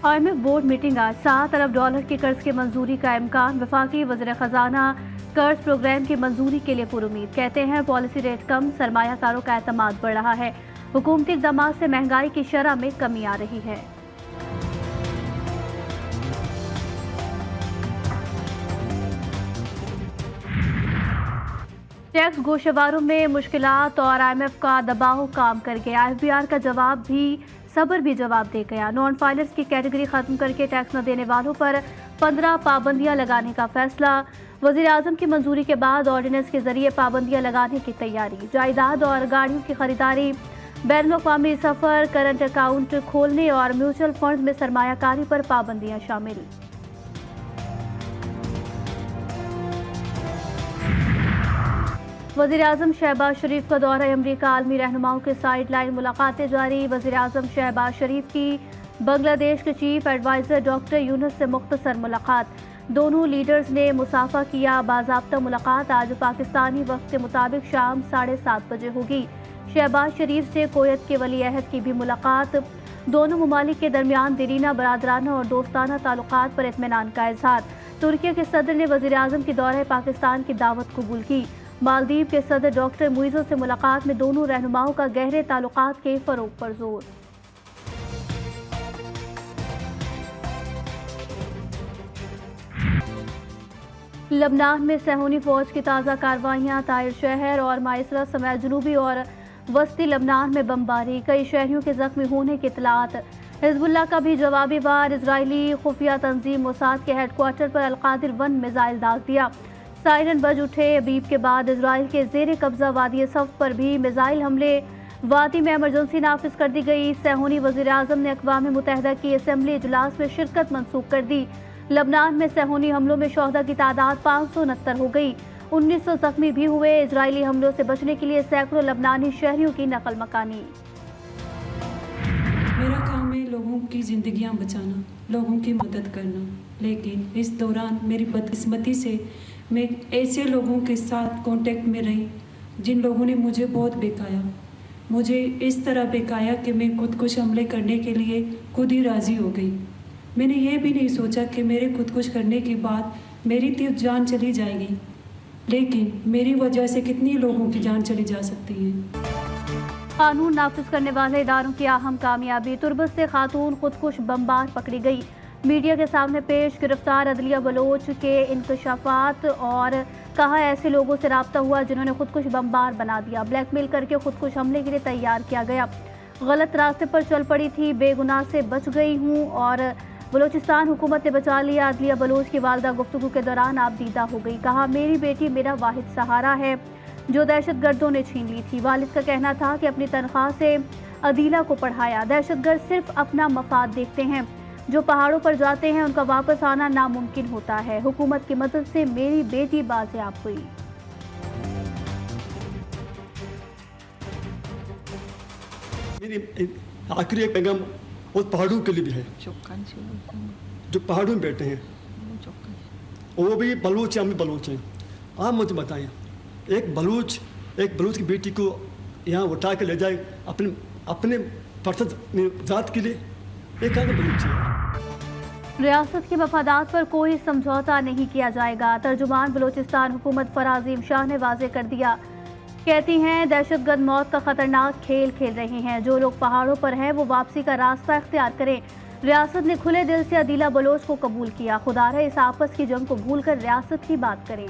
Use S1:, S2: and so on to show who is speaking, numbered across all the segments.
S1: IMF board meeting आज। $7 अरब के कर्ज की मंजूरी का इम्कान। वफाकी वज़ीर खजाना कर्ज प्रोग्राम की मंजूरी के लिए पुरुमीद। कहते हैं पॉलिसी रेट कम, सरमायाकारों का एतमाद बढ़ रहा है। हुकूमती इक़दाम से महंगाई की शरह में कमी आ रही है। टैक्स गोशवारों में मुश्किलात और IMF का दबाव काम कर गया। FBR का जवाब भी सब्र भी जवाब दे गया। नॉन फाइलर्स की कैटेगरी खत्म करके टैक्स न देने वालों पर 15 पाबंदियां लगाने का फैसला। वजीर आजम की मंजूरी के बाद ऑर्डिनेंस के जरिए पाबंदियां लगाने की तैयारी। जायदाद और गाड़ियों की खरीदारी, बैनुल अक़वामी सफर, करंट अकाउंट खोलने और म्यूचुअल फंड में सरमायाकारी पर पाबंदियां शामिल। वज़ीर आज़म शहबाज शरीफ का दौरा अमरीका, आलमी रहनुमाओं के साइड लाइन मुलाकातें जारी। वज़ीर आज़म शहबाज शरीफ की बांग्लादेश के चीफ एडवाइज़र डॉक्टर यूनुस से मुख्तसर मुलाकात। दोनों लीडर्स ने मुसाफा किया। बाज़ाब्ता मुलाकात आज पाकिस्तानी वक्त के मुताबिक शाम 7:30 बजे होगी। शहबाज शरीफ से कोयत के वली अहद की भी मुलाकात। दोनों ममालिक के दरमियान दीरीना, बरादराना और दोस्ताना ताल्लुकात पर इत्मीनान का इजहार। तुर्की के सदर ने वज़ीर आज़म की दौरे पाकिस्तान की दावत कबूल की। मालदीव के सदर डॉक्टर मुइज़ो से मुलाकात में दोनों रहनुमाओं का गहरे ताल्लुकात के फ़रोग़ पर जोर। लबनान में सहूनी फौज की ताज़ा कार्रवाइयाँ। ताइर शहर और माइसरा समेत जनूबी और वस्ती लबनान में बमबारी, कई शहरियों के जख्मी होने की इतलात। हिजबुल्लाह का भी जवाबी वार। इजरायली खुफिया तंजीम मोसाद के हेडक्वार्टर पर अलकादिर-1 मिसाइल दाग दिया। सायरन बज उठे। अबीब के बाद इजराइल के जेर कब्जा वादी सफ़ पर भी मिसाइल हमले। वादी में इमरजेंसी नाफिज कर दी गई। सहूनी वज़ीर आज़म ने अक़वाम मुत्तहिदा की असम्बली इजलास में शिरकत मनसूख कर दी। लबनान में सहूनी हमलों में शोहदा की तादाद 569 हो गई। 1900 जख्मी भी हुए। इजरायली हमलों से बचने के लिए सैकड़ों लबनानी शहरियों की नकल मकानी।
S2: मेरा काम है लोगों की ज़िंदगियां बचाना, लोगों की मदद करना, लेकिन इस दौरान मेरी बदकिस्मती से मैं ऐसे लोगों के साथ कांटेक्ट में रही जिन लोगों ने मुझे बहुत बेकाया। मुझे इस तरह बेकाया कि मैं खुदकुश हमले करने के लिए खुद ही राज़ी हो गई। मैंने ये भी नहीं सोचा कि मेरे खुदकुश करने के बाद मेरी तो जान चली जाएगी, लेकिन मेरी वजह से कितनी लोगों की जान चली जा सकती है।
S1: कानून नाफिज करने वाले इदारों की अहम कामयाबी। तुर्बत से खातून खुदकुश बमबार पकड़ी गई। मीडिया के सामने पेश गिरफ्तार अदलिया बलोच के इंकशाफात और कहा ऐसे लोगों से रब्ता हुआ जिन्होंने खुदकुश बमबार बना दिया। ब्लैकमेल करके खुदकुश हमले के लिए तैयार किया गया। गलत रास्ते पर चल पड़ी थी, बेगुनाह से बच गई हूँ और बलूचिस्तान हुकूमत ने बचा लिया। अदलिया बलोच की वालदा गुफ्तगू के दौरान आबदीदा हो गई। कहा मेरी बेटी मेरा वाहिद सहारा है जो दहशतगर्दों ने छीन ली थी। वालिद का कहना था कि अपनी तनख्वाह से अदीला को पढ़ाया। दहशतगर्द सिर्फ अपना मफाद देखते हैं। जो पहाड़ों पर जाते हैं उनका वापस आना नामुमकिन होता है। हुकूमत की मदद से मेरी बेटी बाजियाब हुई।
S3: मेरी आखिरी एक पैगाम उस पहाड़ों के लिए भी है जो पहाड़ों में बैठे हैं। वो भी बलूच हैं, हम भी बलूच हैं। आप मुझे बताएं, एक बलूच की बेटी को यहाँ उठा के ले जाए अपने फर्सत जात के लिए, एक आगे बलूच है।
S1: रियासत के मफादात पर कोई समझौता नहीं किया जाएगा। तर्जुमान बलूचिस्तान हुकूमत फराजीम शाह ने वाजे कर दिया। कहती हैं दहशतगर्द मौत का खतरनाक खेल खेल रहे हैं। जो लोग पहाड़ों पर हैं वो वापसी का रास्ता इख्तियार करें। रियासत ने खुले दिल से अदीला बलोच को कबूल किया। खुदारा इस आपस की जंग को भूलकर रियासत की बात करें।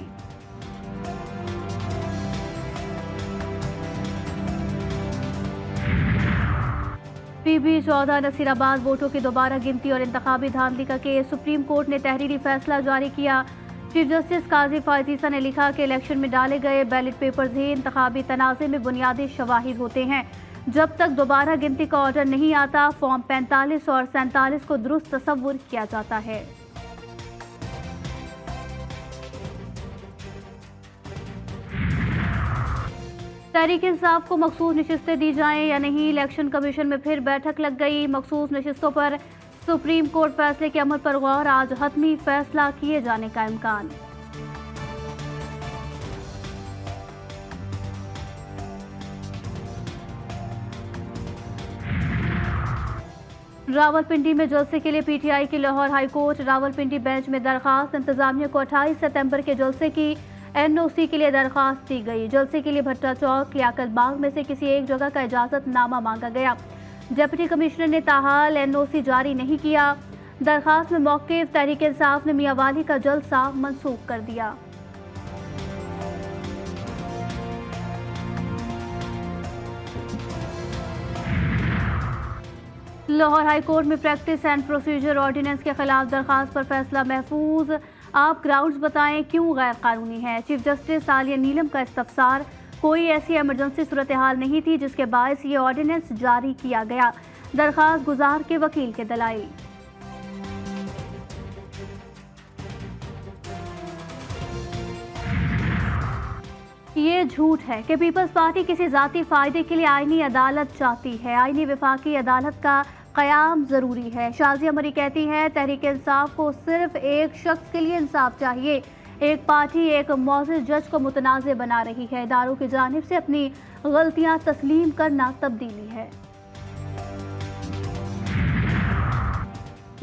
S1: PB-14 नसीराबाद वोटों की दोबारा गिनती और इंतखाबी धांधली का केस। सुप्रीम कोर्ट ने तहरीरी फैसला जारी किया। चीफ जस्टिस काजी फायजीसा ने लिखा कि इलेक्शन में डाले गए बैलेट पेपर्स ही इंतखाबी तनाज़े में बुनियादी शवाहिद होते हैं। जब तक दोबारा गिनती का ऑर्डर नहीं आता, फॉर्म 45 और 47 को दुरुस्त तस्वुर किया जाता है। तहरीक इंसाफ को मखसूस नशिस्तें दी जाएं या नहीं, इलेक्शन कमीशन में फिर बैठक लग गई। मखसूस नशिस्तों पर सुप्रीम कोर्ट फैसले के अमल पर गौर। आज हतमी फैसला किए जाने का इम्कान। रावलपिंडी में जलसे के लिए पीटीआई की लाहौर हाईकोर्ट रावलपिंडी बेंच में दरखास्त। इंतजामिया को 28 सितंबर के जलसे की एनओसी के लिए दरखास्त दी गई। जलसे के लिए भट्टा चौक, लियाकत बाग में से किसी एक जगह का इजाजतनामा मांगा गया। डिप्टी कमिश्नर ने ताहाल एनओसी जारी नहीं किया। दरखास्त में मौक़िफ़ तहरीक इंसाफ ने मियां वाली का जलसा मनसूख कर दिया। लाहौर हाईकोर्ट में प्रैक्टिस एंड प्रोसीजर ऑर्डिनेंस के खिलाफ दरखास्त पर फैसला महफूज। आप ग्राउंड्स बताएं क्यों गैर कानूनी है। चीफ जस्टिस आलिया नीलम का इस्तफसार। कोई ऐसी इमरजेंसी सूरत हाल नहीं थी जिसके बायस ये ऑर्डिनेंस जारी किया गया। दरखास्त गुजार के वकील के दलाइल। ये झूठ है कि पीपल्स पार्टी किसी जाती फायदे के लिए आईनी अदालत चाहती है। आईनी विफाकी अदालत का क़याम ज़रूरी है। शाज़िया मरी कहती हैं, तहरीक इंसाफ को सिर्फ एक शख्स के लिए इंसाफ चाहिए। एक पार्टी एक मौजूद जज को मुतनाज़ बना रही है। इदारों की जानिब से अपनी गलतियां तस्लीम करना तब्दीली है।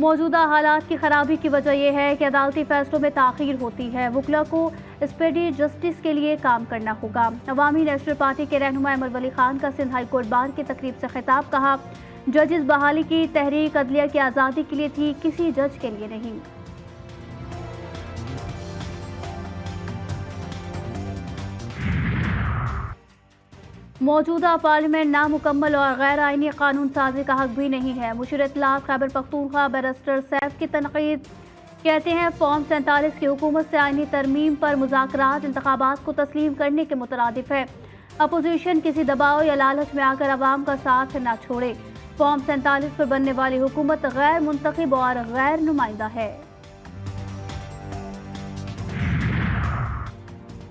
S1: मौजूदा हालात की खराबी की वजह यह है कि अदालती फैसलों में ताख़ीर होती है। वकला को स्पीडी जस्टिस के लिए काम करना होगा। अवामी नेशनल पार्टी के रहनुमा अमर वली खान का सिंध हाई कोर्ट बार की तकरीब से खिताब। कहा, जजिस बहाली की तहरीक अदलिया की आज़ादी के लिए थी, किसी जज के लिए नहीं। मौजूदा पार्लियामेंट नामुकम्मल और गैर आइनी कानून साजी का हक भी नहीं है। मुशीर इत्तलाफ खैबर पख्तूनख्वा बैरिस्टर सैफ की तनकीद। कहते हैं, फॉर्म 47 की हुकूमत से आइनी तरमीम पर मुज़ाकरात इंतखाबात को तस्लीम करने के मुतरादिफ है। अपोजिशन किसी दबाव या लालच में आकर अवाम का साथ न छोड़े। फॉर्म 47 पर बनने वाली हुकूमत गैर मुंतखब और गैर नुमाइंदा है।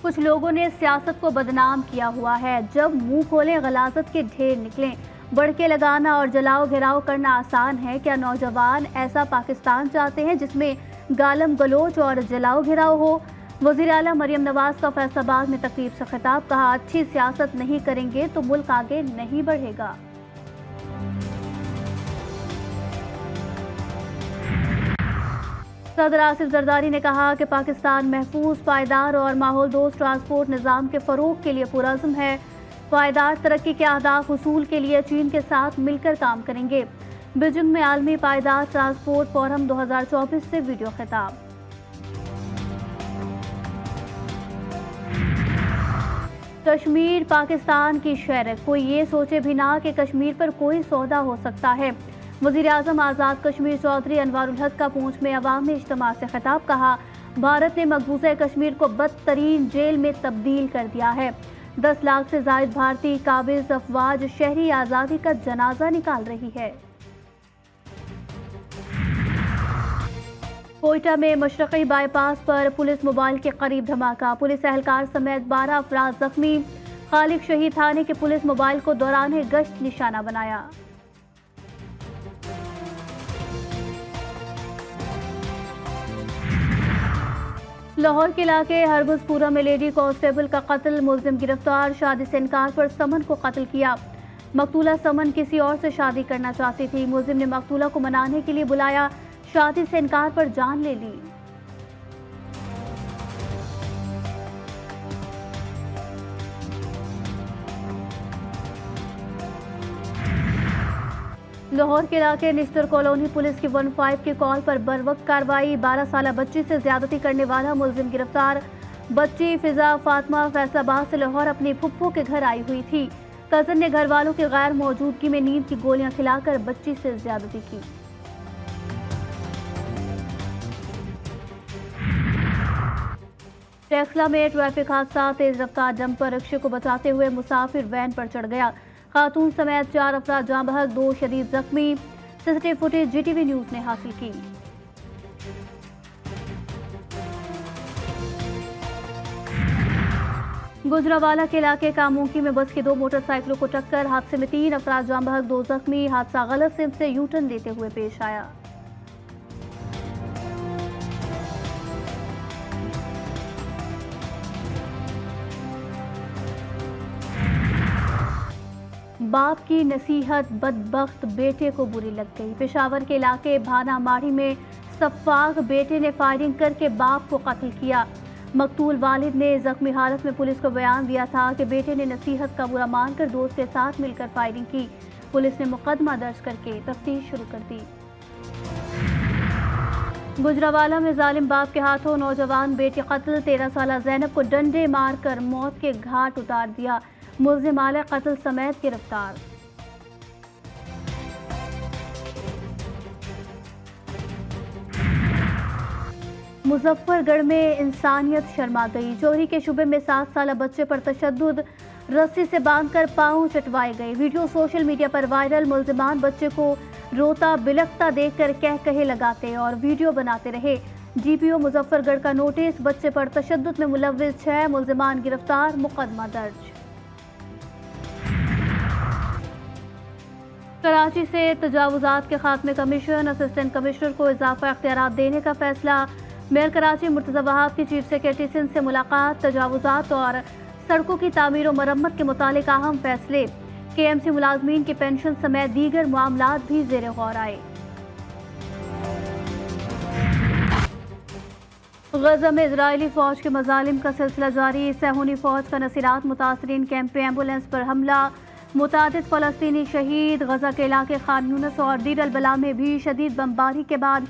S1: कुछ लोगों ने सियासत को बदनाम किया हुआ है। जब मुंह खोले गलाजत के ढेर निकलें। बड़के लगाना और जलाओ घेराव करना आसान है। क्या नौजवान ऐसा पाकिस्तान चाहते हैं जिसमें गालम गलोच और जलाओ घेराव हो। वज़ीर आला मरियम नवाज का फैसलाबाद में तकरीब से खिताब। कहा, अच्छी सियासत नहीं करेंगे तो मुल्क आगे नहीं बढ़ेगा। सदर आसिफ जरदारी ने कहा कि पाकिस्तान महफूज, पायदार और माहौल दोस्त ट्रांसपोर्ट निज़ाम के फ़रोग़ के लिए पुरअज़्म है। पायदार तरक्की के अहदाफ हुसूल के लिए चीन के साथ मिलकर काम करेंगे। बीजिंग में आलमी पायदार ट्रांसपोर्ट फोरम 2024 से वीडियो खिताब। कश्मीर पाकिस्तान की शहर, कोई ये सोचे भी ना कि कश्मीर पर कोई सौदा हो सकता है। वज़ीर आज़म आज़ाद कश्मीर चौधरी अनवारुल हक का पूंछ में अवामी इज्तिमा से खिताब। कहा, भारत ने मकबूजा कश्मीर को बदतरीन जेल में तब्दील कर दिया है। 10 लाख से ज़ायद भारतीय काबिज अफवाज शहरी आज़ादी का जनाजा निकाल रही है। कोयटा में मशरक़ी बाईपास पर पुलिस मोबाइल के करीब धमाका। पुलिस एहलकार समेत 12 अफराद जख्मी। खालिक शहीद थाने के पुलिस मोबाइल को दौरान गश्त निशाना बनाया। लाहौर के इलाके हरबसपुरा में लेडी कांस्टेबल का कत्ल। मुलजिम गिरफ्तार। शादी से इनकार पर समन को कत्ल किया। मकतूला समन किसी और से शादी करना चाहती थी। मुलजिम ने मकतूला को मनाने के लिए बुलाया। शादी से इनकार पर जान ले ली। लाहौर के इलाके निश्तर कॉलोनी पुलिस की 15 की कॉल पर बरवक्त कार्रवाई। 12 साल बच्ची से ज्यादती करने वाला मुलजिम गिरफ्तार। बच्ची फिजा फातिमा फैसलाबाद से लाहौर अपनी फुप्पो के घर आई हुई थी। कजन ने घर वालों की गैर मौजूदगी में नींद की गोलियां खिलाकर बच्ची से ज्यादती की। टेक्सला में ट्रैफिक हादसा। तेज रफ्तार डंपर रिक्शे को बचाते हुए मुसाफिर वैन पर चढ़ गया। खातून समेत 4 अफराद जाँ बहक, 2 शदीद जख्मी। सीसीटीवी फुटेज जीटीवी न्यूज ने हासिल की। गुजरावाला के इलाके कामूकी में बस की 2 मोटरसाइकिलों को टक्कर। हादसे में 3 अफराद जाँ बहक, 2 जख्मी। हादसा गलत सिम से यू टर्न लेते हुए पेश आया। बाप की नसीहत बदबख्त बेटे को बुरी लग गई। पेशावर के इलाके भाना माड़ी में सफ़ाक बेटे ने फायरिंग करके बाप को कत्ल किया। मकतूल वालिद ने जख्मी हालत में पुलिस को बयान दिया था कि बेटे ने नसीहत का बुरा मानकर दोस्त के साथ मिलकर फायरिंग की। पुलिस ने मुकदमा दर्ज करके तफ्तीश शुरू कर दी। गुजरावाला में जालिम बाप के हाथों नौजवान बेटी कत्ल। 13 साल जैनब को डंडे मारकर मौत के घाट उतार दिया। मुल्जिम आले कत्ल समेत गिरफ्तार। मुजफ्फरगढ़ में इंसानियत शर्मा गई। चोरी के शुबे में 7 साल बच्चे पर तशद्दुद, रस्सी से बांधकर पांव चटवाए गए। वीडियो सोशल मीडिया पर वायरल। मुल्जिमान बच्चे को रोता बिलखता देखकर कह कहे लगाते और वीडियो बनाते रहे। जीपीओ मुजफ्फरगढ़ का नोटिस। बच्चे पर तशद्दुद में मुलव्विस 6 मुल्जिमान गिरफ्तार, मुकदमा दर्ज। कराची से तजावुजात के खात्मे कमीशन, असिस्टेंट कमिश्नर को इजाफा इख्तियारात देने का फैसला। मेयर कराची मुर्तज़ा वहाब की चीफ सेक्रेटरी सिंध से मुलाकात। तजावुजात और सड़कों की तामीर और मरम्मत के मुतालिक अहम फैसले। केएमसी मुलाजमीन की पेंशन समेत दीगर मामलात भी ज़ेरे गौर आए। गजा में इजरायली फौज के मजालिम का सिलसिला जारी। सहूनी फौज का नसीरात मुतासरीन कैंप पे एम्बुलेंस पर हमला, मुतादिद फ़लस्तीनी शहीद। गजा के इलाके खान यूनिस और दीर अल बला में भी शदीद बमबारी के बाद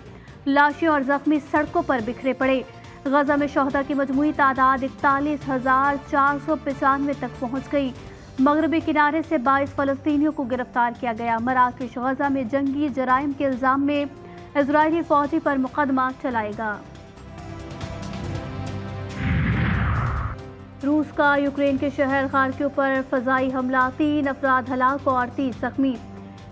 S1: लाशें और जख्मी सड़कों पर बिखरे पड़े। गजा में शहदा की मजमूई तादाद 41,495 तक पहुँच गई। मगरबी किनारे से 22 फ़लस्तीनियों को गिरफ्तार किया गया। मराकश गजा में जंगी जराइम के इल्ज़ाम में इजरायली फौजी पर मुकदमा चलाएगा। रूस का यूक्रेन के शहर खार्किव पर फ़ज़ाई हमला, 3 अफराद हलाक और 30 जख्मी।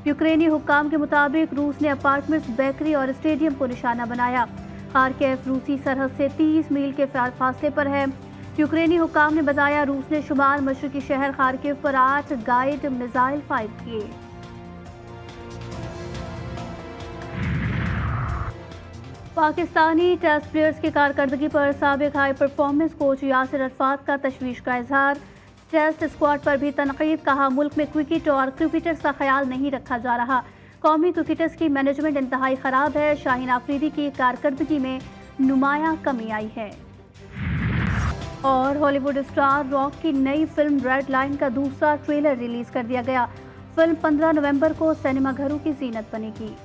S1: यूक्रेनी हुक्काम के मुताबिक रूस ने अपार्टमेंट्स, बेकरी और स्टेडियम को निशाना बनाया। खार्किव रूसी सरहद से 30 मील के फासले पर है। यूक्रेनी हुक्काम ने बताया रूस ने शुमाल मशरकी शहर खार्किव पर 8 गाइड मिसाइल फायर किए। पाकिस्तानी टेस्ट प्लेयर्स की कारकर्दगी पर साबिक high performance coach Yasir Arfat का तशवीश का इजहार। टेस्ट स्क्वाड पर भी तनकीद। कहा मुल्क में क्रिकेट और क्रिकेटर्स का ख्याल नहीं रखा जा रहा। कौमी क्रिकेटर्स की मैनेजमेंट इंतहाई ख़राब है। शाहीन आफरीदी की कारकर्दगी में नुमायां कमी आई है। और हॉलीवुड स्टार रॉक की नई फिल्म रेड लाइन का दूसरा ट्रेलर रिलीज कर दिया गया। फिल्म 15 नवंबर को सिनेमाघरों की जीनत बनेगी।